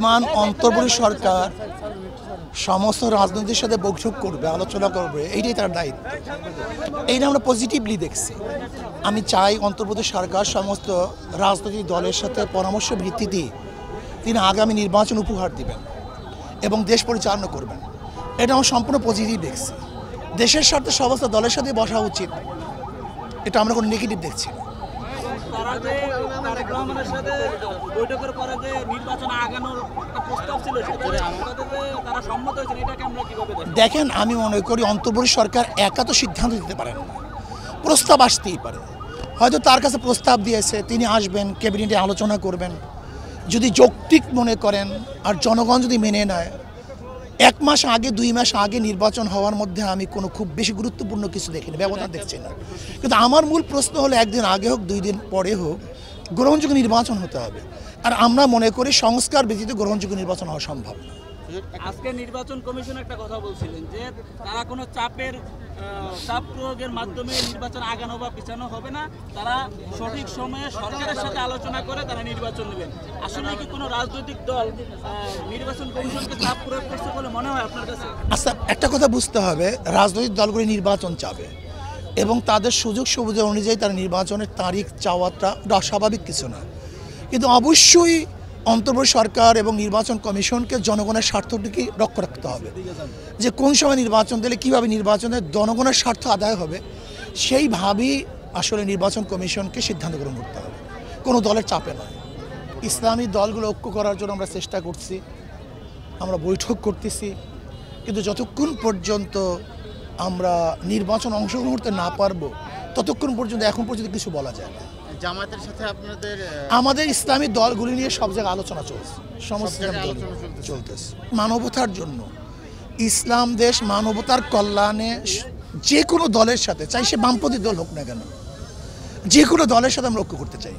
বর্তমান অন্তর্বর্তী সরকার সমস্ত রাজনীতির সাথে বৈঠক করবে, আলোচনা করবে, এইটাই তার দায়িত্ব। এইটা আমরা পজিটিভলি দেখছি। আমি চাই অন্তর্বর্তী সরকার সমস্ত রাজনৈতিক দলের সাথে পরামর্শ ভিত্তিতে তিনি আগামী নির্বাচন উপহার দিবেন এবং দেশ পরিচালনা করবেন। এটা আমরা সম্পূর্ণ পজিটিভ দেখছি। দেশের স্বার্থে সমস্ত দলের সাথে বসা উচিত, এটা আমরা কোনো নেগেটিভ দেখছি না। দেখেন, আমি মনে করি অন্তর্বর্তী সরকার একা তো সিদ্ধান্ত দিতে পারেন না, প্রস্তাব আসতেই পারে। হয়তো তার কাছে প্রস্তাব দিয়েছে, তিনি আসবেন, ক্যাবিনেটে আলোচনা করবেন। যদি যৌক্তিক মনে করেন আর জনগণ যদি মেনে নেয়, 1 মাস আগে 2 মাস আগে নির্বাচন হওয়ার মধ্যে আমি কোনো খুব বেশি গুরুত্বপূর্ণ কিছু দেখিনি, ব্যবধান দেখছি না। কিন্তু আমার মূল প্রশ্ন হলো, 1 দিন আগে হোক 2 দিন পরে হোক, গ্রহণযোগ্য নির্বাচন হতে হবে। আর আমরা মনে করি সংস্কার ব্যতীত গ্রহণযোগ্য নির্বাচন হওয়া সম্ভব না। আজকে নির্বাচন কমিশন একটা কথা বলছিলেন যে তারা কোনো চাপ প্রয়োগের মাধ্যমে নির্বাচন আগানো বা পিছানো হবে না, তারা সঠিক সময়ে সরকারের সাথে আলোচনা করে তারা নির্বাচন নেবেন। আসলে কি কোনো রাজনৈতিক দল নির্বাচন কমিশনকে চাপ প্রয়োগ করছে বলে মনে হয় আপনার কাছে? আচ্ছা, একটা কথা বুঝতে হবে, রাজনৈতিক দলগুলি নির্বাচন চাবে এবং তাদের সুযোগ সুবিধা অনুযায়ী তারা নির্বাচনের তারিখ চাওয়াটা অস্বাভাবিক কিছু না। কিন্তু অবশ্যই অন্তর্বর্তী সরকার এবং নির্বাচন কমিশনকে জনগণের স্বার্থটিকে রক্ষা রাখতে হবে, যে কোন সময় নির্বাচন দিলে কীভাবে নির্বাচনের জনগণের স্বার্থ আদায় হবে, সেইভাবেই আসলে নির্বাচন কমিশনকে সিদ্ধান্ত গ্রহণ করতে হবে, কোনো দলের চাপে নয়। ইসলামী দলগুলো ঐক্য করার জন্য আমরা চেষ্টা করছি, আমরা বৈঠক করতেছি, কিন্তু যতক্ষণ পর্যন্ত আমরা নির্বাচন অংশগ্রহণ করতে না পারবো ততক্ষণ পর্যন্ত এখন পর্যন্ত কিছু বলা যায় না। জামায়াতের সাথে আমাদের ইসলামী দলগুলি নিয়ে সব জায়গায় আলোচনা চলছে, সমস্ত চলতেছে মানবতার জন্য। ইসলাম দেশ মানবতার কল্যাণে যে কোনো দলের সাথে, চাই সে বামপন্থী দল হোক না কেন, যে কোনো দলের সাথে আমরা ঐক্য করতে চাই।